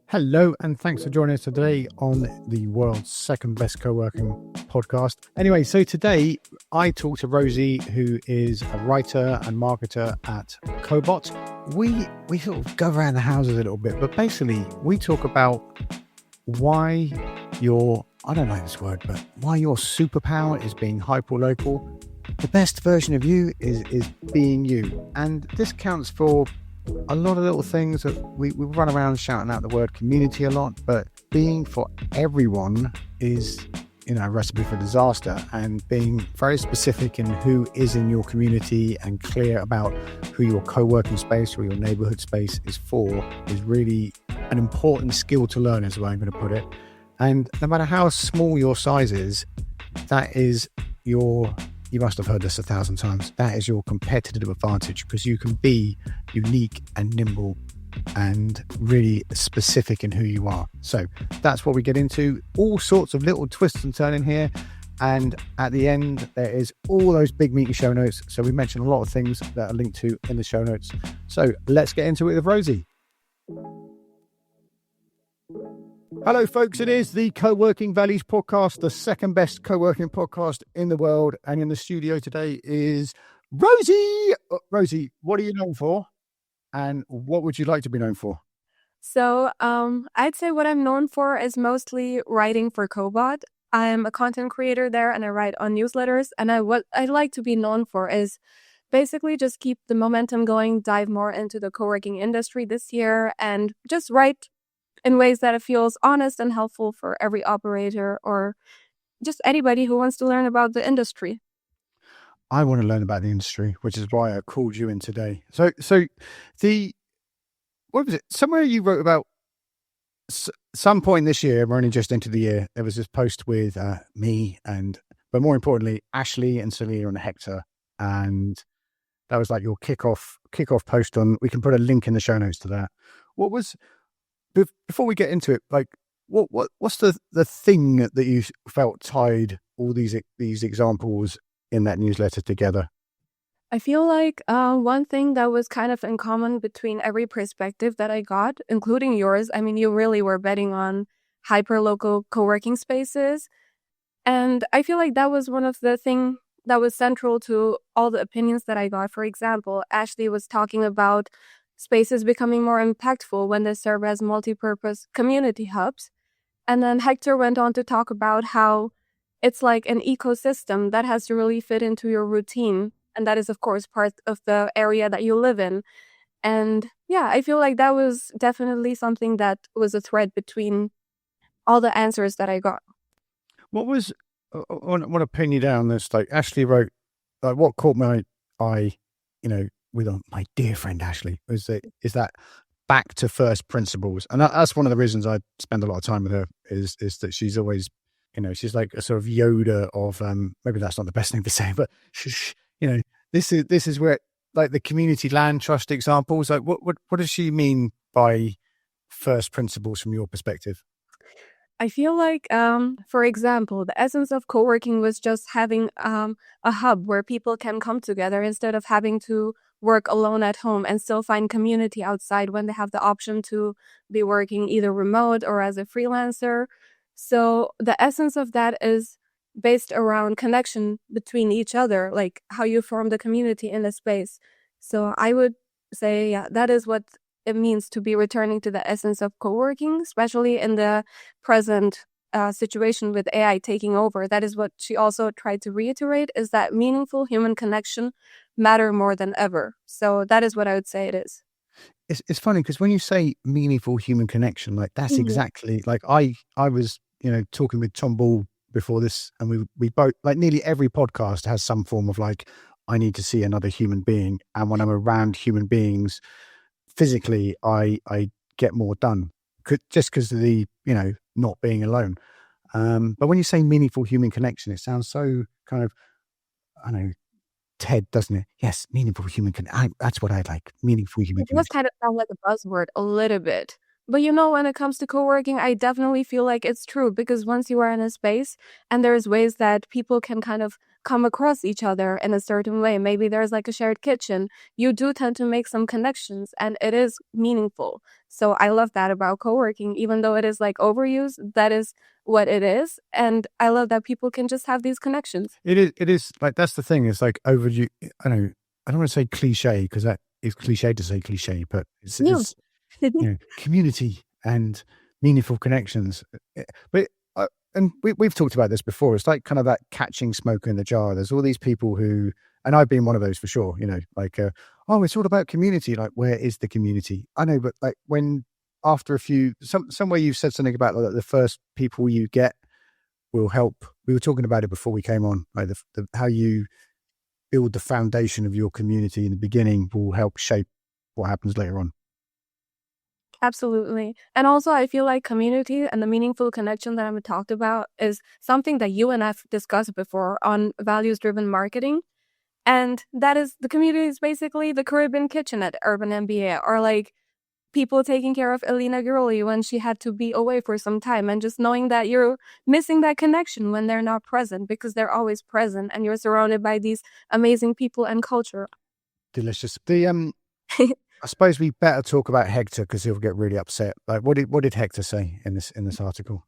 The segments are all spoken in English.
Hello, and thanks for joining us today on the world's second best co-working podcast. Anyway, so today I talked to Rosee, who is a writer and marketer at Cobot. We sort of go around the houses a little bit, but basically we talk about why your, I don't know this word, but why your superpower is being hyper-local. The best version of you is being you. And this counts for a lot of little things that we run around shouting out the word community a lot, but being for everyone is, a recipe for disaster. And being very specific in who is in your community and clear about who your co-working space or your neighbourhood space is for is really an important skill to learn, is the way I'm going to put it. And no matter how small your size is, that is you must have heard this 1,000 times, that is your competitive advantage, because you can be unique and nimble and really specific in who you are. So that's what we get into, all sorts of little twists and turns in here. And at the end, there is all those big meaty show notes. So we mentioned a lot of things that are linked to in the show notes. So let's get into it with Rosee. Hello, folks. It is the Co-working Valleys podcast, the second best co-working podcast in the world. And in the studio today is Rosee. Rosee, what are you known for? And what would you like to be known for? So I'd say what I'm known for is mostly writing for Cobot. I'm a content creator there and I write on newsletters. And what I'd like to be known for is basically just keep the momentum going, dive more into the co-working industry this year, and just write in ways that it feels honest and helpful for every operator or just anybody who wants to learn about the industry. I want to learn about the industry, which is why I called you in today. So what was it? Somewhere you wrote about some point this year, we're only just into the year, there was this post with me but more importantly, Ashley and Celia and Hector. And that was like your kickoff post on, we can put a link in the show notes to that. What was, before we get into it, like what's the thing that you felt tied all these examples in that newsletter together? I feel like one thing that was kind of in common between every perspective that I got, including yours, I mean, you really were betting on hyper-local co-working spaces. And I feel like that was one of the things that was central to all the opinions that I got. For example, Ashley was talking about spaces becoming more impactful when they serve as multi-purpose community hubs. And then Hector went on to talk about how it's like an ecosystem that has to really fit into your routine. And that is, of course, part of the area that you live in. And yeah, I feel like that was definitely something that was a thread between all the answers that I got. What was, I want to pin you down this, like Ashley wrote, like what caught my eye, with my dear friend Ashley, is that back to first principles. And that's one of the reasons I spend a lot of time with her is that she's always, she's like a sort of Yoda of, maybe that's not the best thing to say, but this is where, like, the community land trust examples, like what does she mean by first principles from your perspective? I feel like, for example, the essence of co-working was just having a hub where people can come together instead of having to work alone at home and still find community outside when they have the option to be working either remote or as a freelancer. So the essence of that is based around connection between each other, like how you form the community in a space. So I would say, yeah, that is what it means to be returning to the essence of co-working, especially in the present situation with AI taking over. That is what she also tried to reiterate, is that meaningful human connection matter more than ever. So that is what I would say it is. It's funny because when you say meaningful human connection, like that's exactly, like I was, talking with Tom Ball before this, and we both, like, nearly every podcast has some form of like, I need to see another human being. And when I'm around human beings, physically, I get more done just because of the, not being alone. But when you say meaningful human connection, it sounds so kind of, I don't know, TED, doesn't it? Yes, meaningful human connection. That's what I like, meaningful human connection. It does kind of sound like a buzzword a little bit. But when it comes to co-working, I definitely feel like it's true, because once you are in a space and there's ways that people can kind of come across each other in a certain way. Maybe there's like a shared kitchen. You do tend to make some connections, and it is meaningful. So I love that about co-working, even though it is like overused, that is what it is. And I love that people can just have these connections. It is like, that's the thing. It's like overused. I don't want to say cliche, because that is cliche to say cliche, but it's community and meaningful connections. But and we've talked about this before. It's like kind of that catching smoke in the jar. There's all these people who, and I've been one of those for sure, like, oh, it's all about community. Like, where is the community? I know, but like when after a few, somewhere you've said something about like the first people you get will help. We were talking about it before we came on, like how you build the foundation of your community in the beginning will help shape what happens later on. Absolutely. And also, I feel like community and the meaningful connection that I'm talked about is something that you and I've discussed before on values-driven marketing. And that is, the community is basically the Caribbean kitchen at Urban MBA, or like people taking care of Elena Giroli when she had to be away for some time, and just knowing that you're missing that connection when they're not present, because they're always present and you're surrounded by these amazing people and culture. Delicious. I suppose we better talk about Hector, because he'll get really upset. Like, what did Hector say in this article?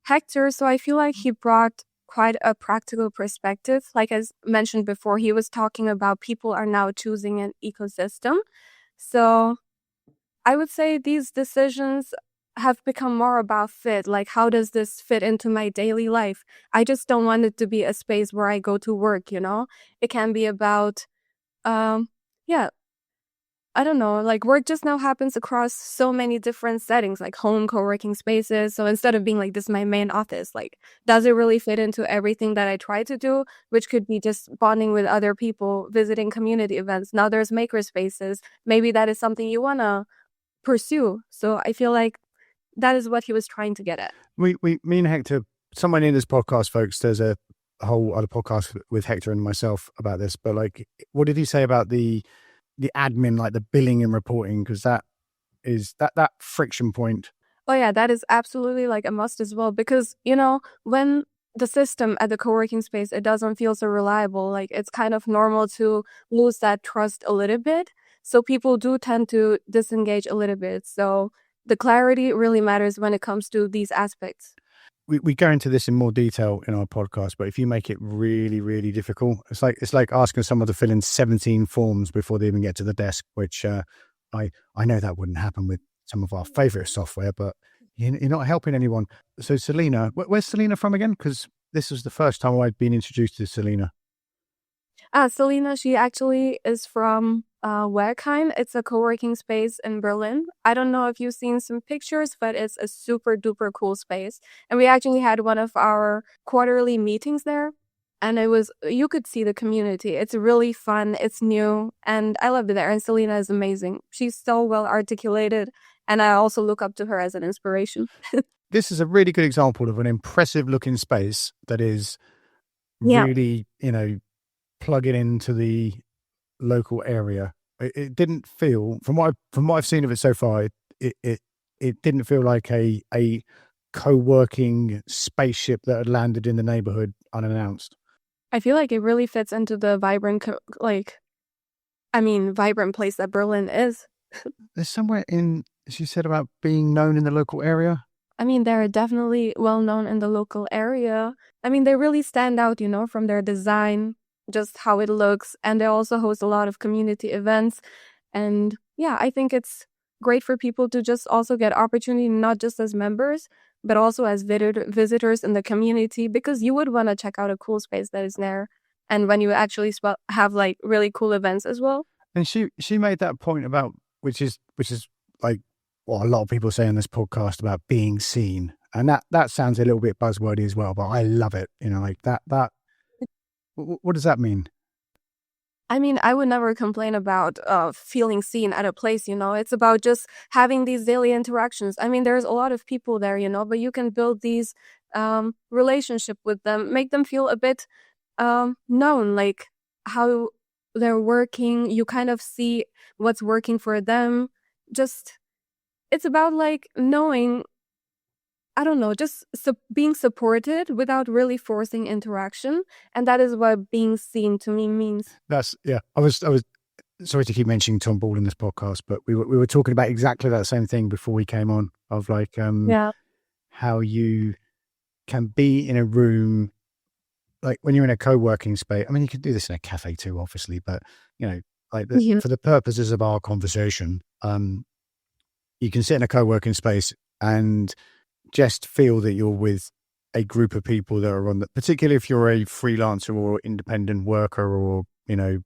Hector, so I feel like he brought quite a practical perspective. Like, as mentioned before, he was talking about people are now choosing an ecosystem. So I would say these decisions have become more about fit. Like, how does this fit into my daily life? I just don't want it to be a space where I go to work, It can be about, I don't know, like work just now happens across so many different settings, like home, co-working spaces. So instead of being like, this is my main office, like, does it really fit into everything that I try to do, which could be just bonding with other people, visiting community events. Now there's maker spaces. Maybe that is something you want to pursue. So I feel like that is what he was trying to get at. Me and Hector, someone in this podcast, folks, there's a whole other podcast with Hector and myself about this, but like, what did he say about the admin, like the billing and reporting? Because that is that friction point. Oh yeah, that is absolutely like a must as well, because when the system at the co-working space, it doesn't feel so reliable, like it's kind of normal to lose that trust a little bit. So people do tend to disengage a little bit. So the clarity really matters when it comes to these aspects. We go into this in more detail in our podcast, but if you make it really, really difficult, it's like asking someone to fill in 17 forms before they even get to the desk, which I know that wouldn't happen with some of our favorite software, but you're not helping anyone. So Selena, where's Selena from again? Because this was the first time I'd been introduced to Selena. Selena, she actually is from Werkhain. It's a co-working space in Berlin. I don't know if you've seen some pictures, but it's a super duper cool space. And we actually had one of our quarterly meetings there. And you could see the community. It's really fun. It's new. And I loved it there. And Selena is amazing. She's so well articulated. And I also look up to her as an inspiration. This is a really good example of an impressive looking space that is really, plug it into the local area. It didn't feel, from what I've seen of it so far, it didn't feel like a co-working spaceship that had landed in the neighborhood unannounced. I feel like it really fits into the vibrant place that Berlin is. There's somewhere she said about being known in the local area. I mean, they're definitely well known in the local area. I mean, they really stand out, from their design, just how it looks. And they also host a lot of community events. And yeah, I think it's great for people to just also get opportunity, not just as members, but also as visitors in the community, because you would want to check out a cool space that is there. And when you actually have like really cool events as well. And she made that point about, which is like what a lot of people say on this podcast about being seen. And that sounds a little bit buzzwordy as well, but I love it. Like that, what does that mean? I mean, I would never complain about feeling seen at a place, It's about just having these daily interactions. I mean, there's a lot of people there, but you can build these relationship with them, make them feel a bit known, like how they're working. You kind of see what's working for them. Just, it's about like knowing I don't know, just being supported without really forcing interaction. And that is what being seen to me means. Yeah. I was sorry to keep mentioning Tom Ball in this podcast, but we were talking about exactly that same thing before we came on, of like how you can be in a room, like when you're in a co-working space. I mean, you can do this in a cafe too, obviously, but you know, like for the purposes of our conversation, you can sit in a co-working space and just feel that you're with a group of people that are on the, particularly if you're a freelancer or independent worker or, you know,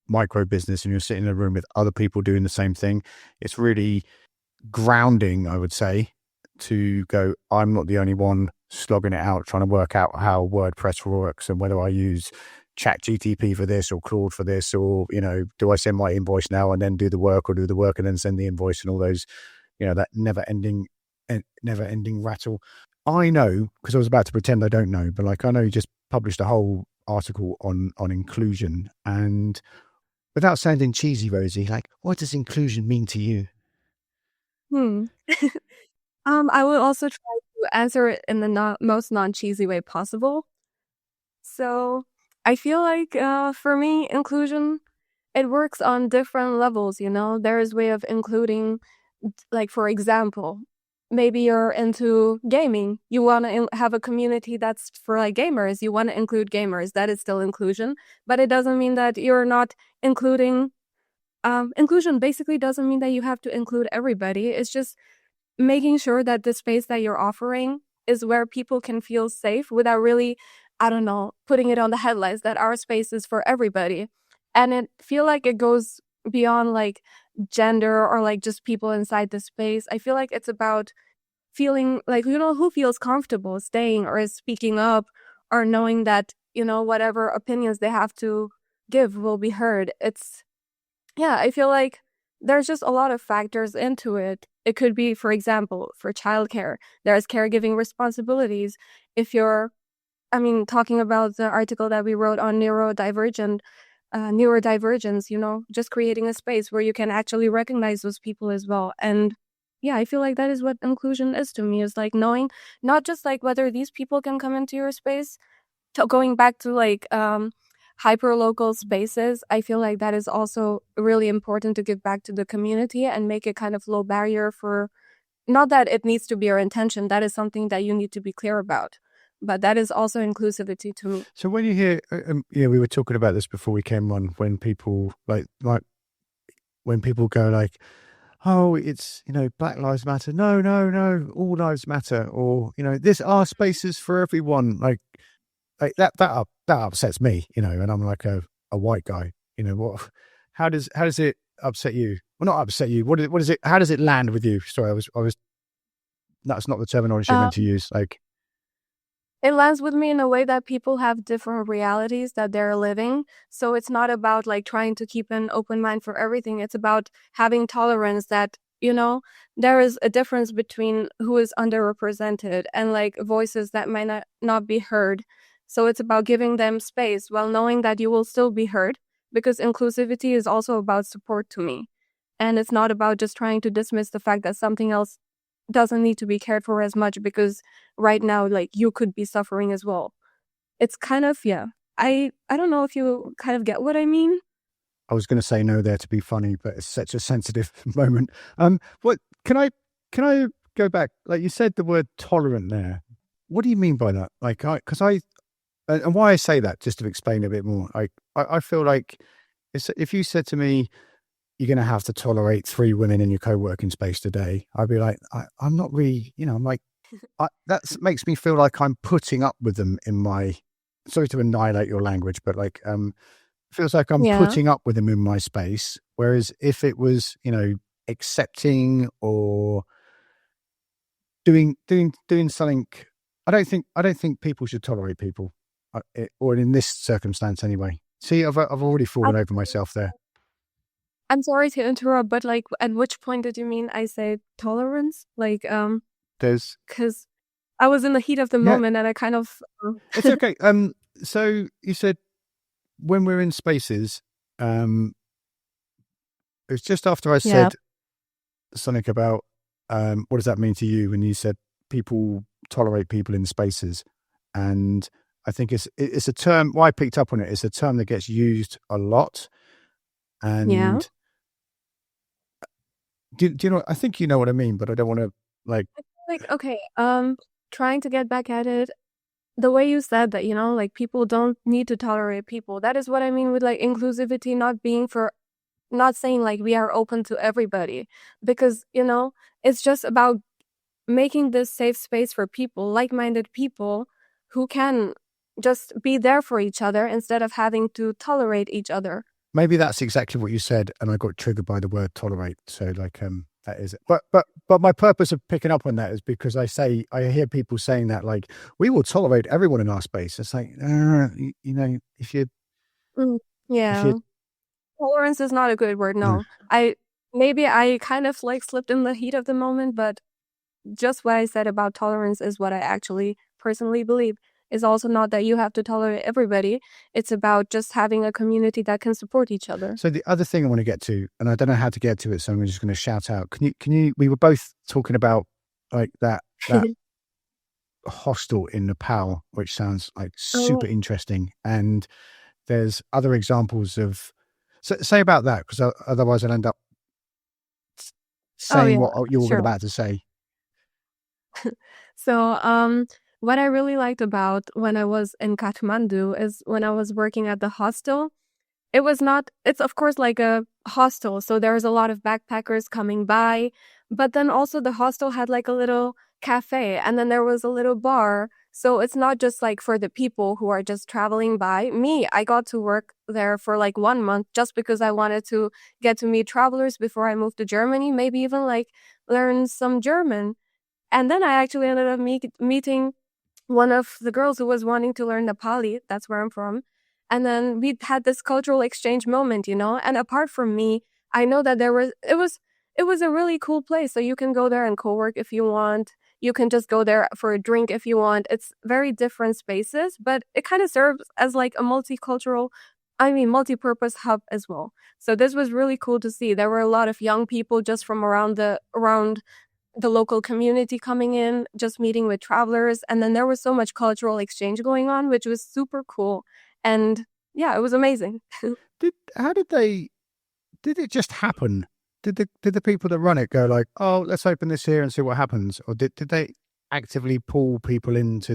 micro business, and you're sitting in a room with other people doing the same thing. It's really grounding, I would say, to go, I'm not the only one slogging it out, trying to work out how WordPress works and whether I use ChatGTP for this or Claude for this, or, you know, do I send my invoice now and then do the work, or do the work and then send the invoice, and all those, you know, that never ending rattle. I know, because I was about to pretend I don't know, but like, I know you just published a whole article on inclusion, and without sounding cheesy, Rosee, like, what does inclusion mean to you? I will also try to answer it in the most non-cheesy way possible. So I feel like for me, inclusion, it works on different levels, you know? There is way of including, like, for example, maybe you're into gaming. You want to have a community that's for like gamers. You want to include gamers. That is still inclusion, but it doesn't mean that you're not including. Inclusion basically doesn't mean that you have to include everybody. It's just making sure that the space that you're offering is where people can feel safe without really, I don't know, putting it on the headlines that our space is for everybody. And it feel like it goes beyond like gender or like just people inside the space. I feel like it's about feeling like, you know, who feels comfortable staying or is speaking up, or knowing that, you know, whatever opinions they have to give will be heard. I feel like there's just a lot of factors into it. It could be, for example, for childcare, there's caregiving responsibilities. If you're, talking about the article that we wrote on neurodivergence, you know, just creating a space where you can actually recognize those people as well. And yeah, I feel like that is what inclusion is to me, is like knowing not just like whether these people can come into your space, going back to like hyper-local spaces, I feel like that is also really important to give back to the community and make it kind of low barrier for, not that it needs to be your intention, that is something that you need to be clear about, but that is also inclusivity to me. So when you hear, we were talking about this before we came on, when people like when people go like, oh, it's, you know, Black Lives Matter. No, all lives matter. Or, you know, this, our space is for everyone. Like that upsets me, you know, and I'm like a white guy, you know. What, how does it upset you? Well, not upset you. What is it? How does it land with you? Sorry, I was that's not the terminology I meant to use. Like, it lands with me in a way that people have different realities that they're living. So it's not about like trying to keep an open mind for everything. It's about having tolerance that, you know, there is a difference between who is underrepresented and like voices that might not be heard. So it's about giving them space while knowing that you will still be heard, because inclusivity is also about support to me. And it's not about just trying to dismiss the fact that something else doesn't need to be cared for as much because right now, like, you could be suffering as well. It's kind of, I don't know if you kind of get what I mean. I was going to say no there to be funny, but it's such a sensitive moment. What can I go back? Like, you said the word tolerant there. What do you mean by that? Like, and why I say that, just to explain a bit more. I feel like if you said to me, you're going to have to tolerate 3 women in your co-working space today, I'd be like, I'm not really, you know, I'm like, that makes me feel like I'm putting up with them in my, sorry to annihilate your language, but like, feels like I'm putting up with them in my space. Whereas if it was, you know, accepting or doing something, I don't think people should tolerate people, or in this circumstance anyway. See, I've already fallen over myself there. I'm sorry to interrupt, but like, at which point did you mean I say tolerance? Like, there's, because I was in the heat of the moment and I kind of. It's okay. So you said when we're in spaces, it was just after I said something about what does that mean to you, and you said people tolerate people in spaces. And I think it's a term, why I picked up on it, it's a term that gets used a lot. Yeah. And do you know, I think you know what I mean, but I don't want to like, Like, okay, trying to get back at it, the way you said that, like people don't need to tolerate people. That is what I mean with like inclusivity not saying like we are open to everybody, because, it's just about making this safe space for people, like-minded people who can just be there for each other instead of having to tolerate each other. maybe that's exactly what you said, and I got triggered by the word tolerate. So like, that is it. But my purpose of picking up on that is because I hear people saying that like, we will tolerate everyone in our space. It's like, if you Yeah. Tolerance is not a good word, no. I kind of like slipped in the heat of the moment, but just what I said about tolerance is what I actually personally believe. Is also not that you have to tolerate everybody. It's about just having a community that can support each other. So the other thing I want to get to, and I don't know how to get to it, so I'm just going to shout out. Can you? We were both talking about like that hostel in Nepal, which sounds like super interesting. And there's other examples of. So say about that, because otherwise I'll end up saying what you were about to say. So, what I really liked about when I was in Kathmandu is when I was working at the hostel. It's of course like a hostel, so there's a lot of backpackers coming by, but then also the hostel had like a little cafe, and then there was a little bar. So it's not just like for the people who are just traveling by. I got to work there for like 1 month just because I wanted to get to meet travelers before I moved to Germany, maybe even like learn some German. And then I actually ended up meeting one of the girls who was wanting to learn Nepali. That's where I'm from. And then we had this cultural exchange moment, And apart from me, I know that it was a really cool place. So you can go there and co-work if you want. You can just go there for a drink if you want. It's very different spaces, but it kind of serves as like a multi-purpose hub as well. So this was really cool to see. There were a lot of young people just from around the local community coming in, just meeting with travelers. And then there was so much cultural exchange going on, which was super cool. And yeah, it was amazing. Did it just happen? Did the people that run it go like, oh, let's open this here and see what happens? Or did they actively pull people from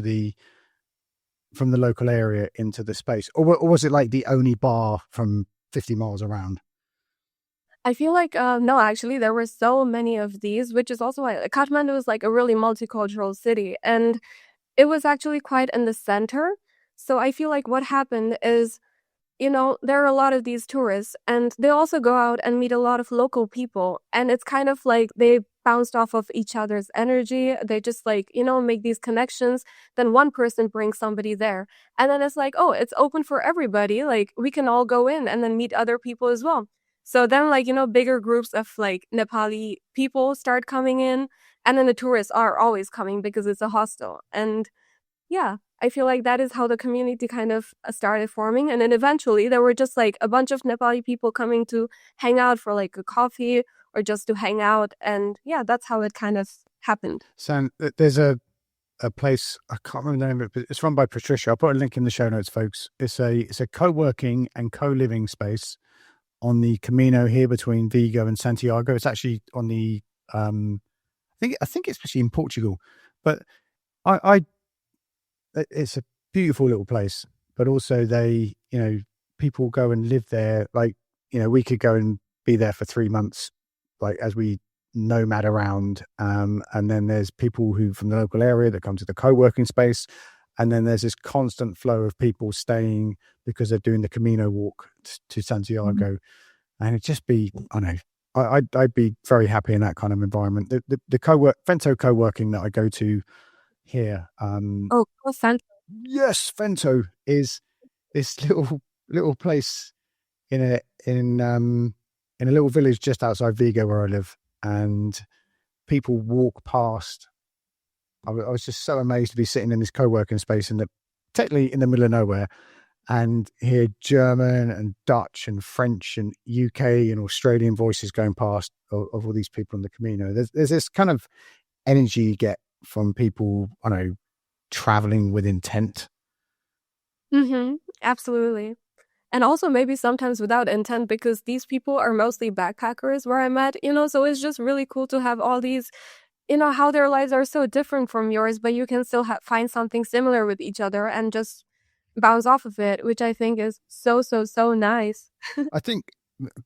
the local area into the space? Or was it like the only bar from 50 miles around? I feel like, no, actually, there were so many of these, which is also why Kathmandu is like a really multicultural city. And it was actually quite in the center. So I feel like what happened is, there are a lot of these tourists and they also go out and meet a lot of local people. And it's kind of like they bounced off of each other's energy. They just like, make these connections. Then one person brings somebody there. And then it's like, oh, it's open for everybody. Like we can all go in and then meet other people as well. So then like, bigger groups of like Nepali people start coming in. And then the tourists are always coming because it's a hostel. And yeah, I feel like that is how the community kind of started forming. And then eventually there were just like a bunch of Nepali people coming to hang out for like a coffee or just to hang out. And yeah, that's how it kind of happened. So there's a place, I can't remember the name of it, but it's run by Patricia. I'll put a link in the show notes, folks. It's a co-working and co-living space on the Camino here between Vigo and Santiago. It's actually on the, I think it's actually in Portugal, but it's a beautiful little place, but also people go and live there. Like, we could go and be there for 3 months, like as we nomad around. And then there's people who from the local area that come to the co-working space. And then there's this constant flow of people staying because they're doing the Camino walk to Santiago. Mm-hmm. And it'd just be, I don't know, I'd be very happy in that kind of environment. The Fento co-working that I go to here. Fento. Yes, Fento is this little place in a little village just outside Vigo where I live, and people walk past. I was just so amazed to be sitting in this co-working space technically in the middle of nowhere, and hear German and Dutch and French and UK and Australian voices going past of all these people on the Camino. There's this kind of energy you get from people, I don't know, traveling with intent. Absolutely. And also maybe sometimes without intent, because these people are mostly backpackers where I'm at, so it's just really cool to have all these, how their lives are so different from yours, but you can still find something similar with each other and just bounce off of it, which I think is so, so, so nice. I think,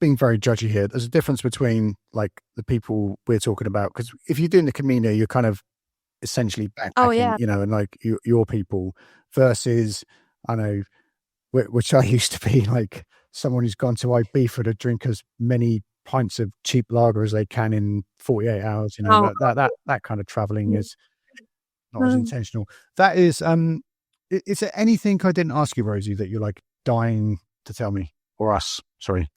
being very judgy here, there's a difference between like the people we're talking about, because if you're doing the Camino, you're kind of essentially backpacking, Oh, yeah. And like your people versus, I know, which I used to be like someone who's gone to Ibiza to drink as many pints of cheap lager as they can in 48 hours. That kind of traveling is not as intentional. That is, is there anything I didn't ask you, Rosee, that you're like dying to tell me, or us? Sorry.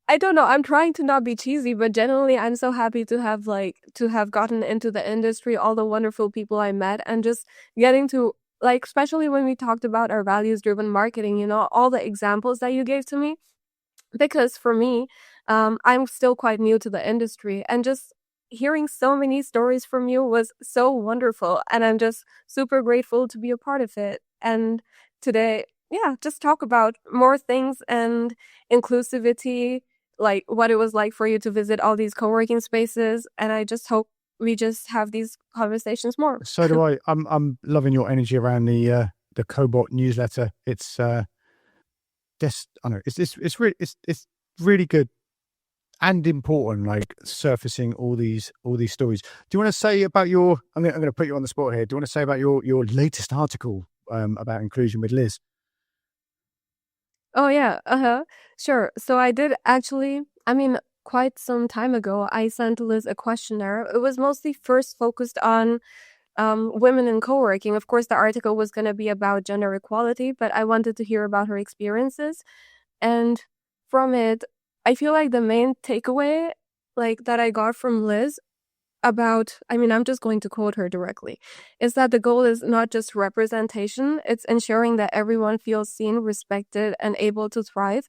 I don't know. I'm trying to not be cheesy, but generally I'm so happy to have gotten into the industry, all the wonderful people I met, and just getting to, like, especially when we talked about our values-driven marketing, all the examples that you gave to me. Because for me, I'm still quite new to the industry, and just hearing so many stories from you was so wonderful. And I'm just super grateful to be a part of it. And today, just talk about more things and inclusivity, like what it was like for you to visit all these co-working spaces. And I just hope we just have these conversations more. So do I. I'm loving your energy around the Cobot newsletter. It's just, I know it's really good and important, like surfacing all these stories. Do you want to say about your? I'm going to put you on the spot here. Do you want to say about your latest article about inclusion with Liz? Oh yeah, sure. So I did actually. Quite some time ago, I sent Liz a questionnaire. It was mostly first focused on women in co-working. Of course, the article was going to be about gender equality, but I wanted to hear about her experiences. And from it, I feel like the main takeaway, like, that I got from Liz about, I'm just going to quote her directly, is that the goal is not just representation, it's ensuring that everyone feels seen, respected, and able to thrive.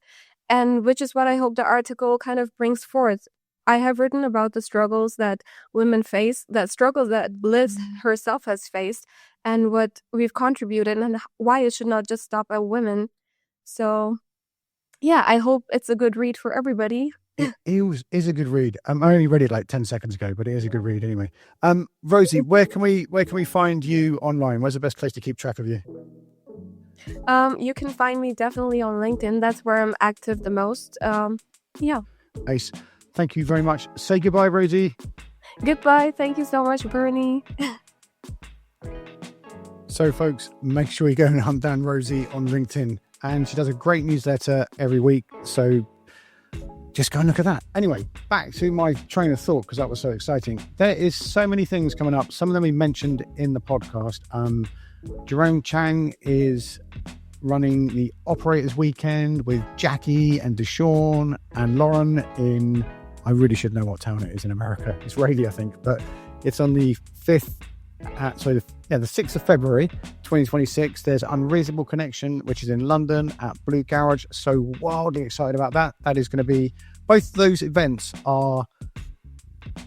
And which is what I hope the article kind of brings forth. I have written about the struggles that women face, that struggles that Liz herself has faced, and what we've contributed, and why it should not just stop at women. So, yeah, I hope it's a good read for everybody. It is a good read. I only read it like 10 seconds ago, but it is a good read anyway. Rosee, where can we find you online? Where's the best place to keep track of you? You can find me definitely on LinkedIn. That's where I'm active the most. Ace. Thank you very much. Say goodbye, Rosee. Goodbye. Thank you so much, Bernie. So, folks, make sure you go and hunt down Rosee on LinkedIn. And she does a great newsletter every week. So just go and look at that. Anyway, back to my train of thought, because that was so exciting. There is so many things coming up. Some of them we mentioned in the podcast. Jerome Chang is running the Operators Weekend with Jackie and Deshawn and Lauren in, I really should know what town it is in America. It's Raleigh, I think, but it's on the 6th of February, 2026. There's Unreasonable Connection, which is in London at Blue Garage. So wildly excited about that. That is going to be, both of those events are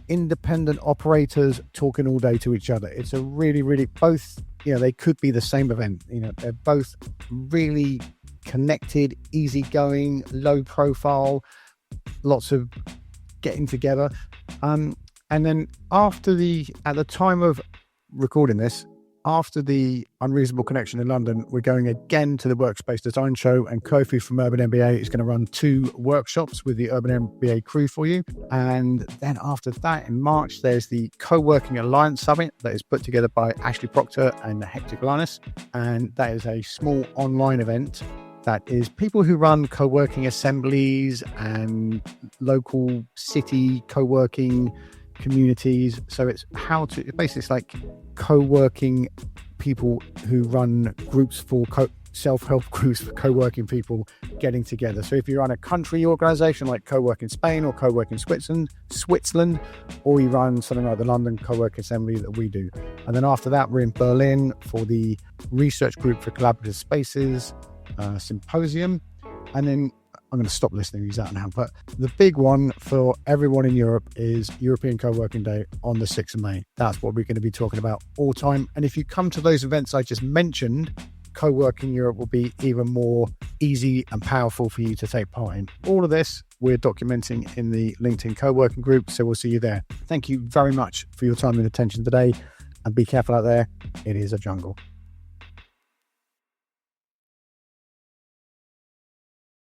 independent operators talking all day to each other. It's a really, really, both, they could be the same event. They're both really connected, easygoing, low profile, lots of getting together. And then at the time of recording this, after the Unreasonable Connection in London, we're going again to the Workspace Design Show, and Kofi from Urban MBA is going to run 2 workshops with the Urban MBA crew for you. And then after that, in March, there's the Co-working Alliance Summit that is put together by Ashley Proctor and Hector. And that is a small online event that is people who run co-working assemblies and local city co-working communities. So it's like co-working people who run groups for self-help groups for co-working people getting together. So if you run a country organization like Co-working Spain or Co-working Switzerland, or you run something like the London Coworking Assembly that we do. And then after that, we're in Berlin for the Research Group for Collaborative Spaces symposium. And then I'm going to stop listing these out now. But the big one for everyone in Europe is European Co-working Day on the 6th of May. That's what we're going to be talking about all time. And if you come to those events I just mentioned, Co-working Europe will be even more easy and powerful for you to take part in. All of this we're documenting in the LinkedIn co-working group, so we'll see you there. Thank you very much for your time and attention today, and be careful out there. It is a jungle.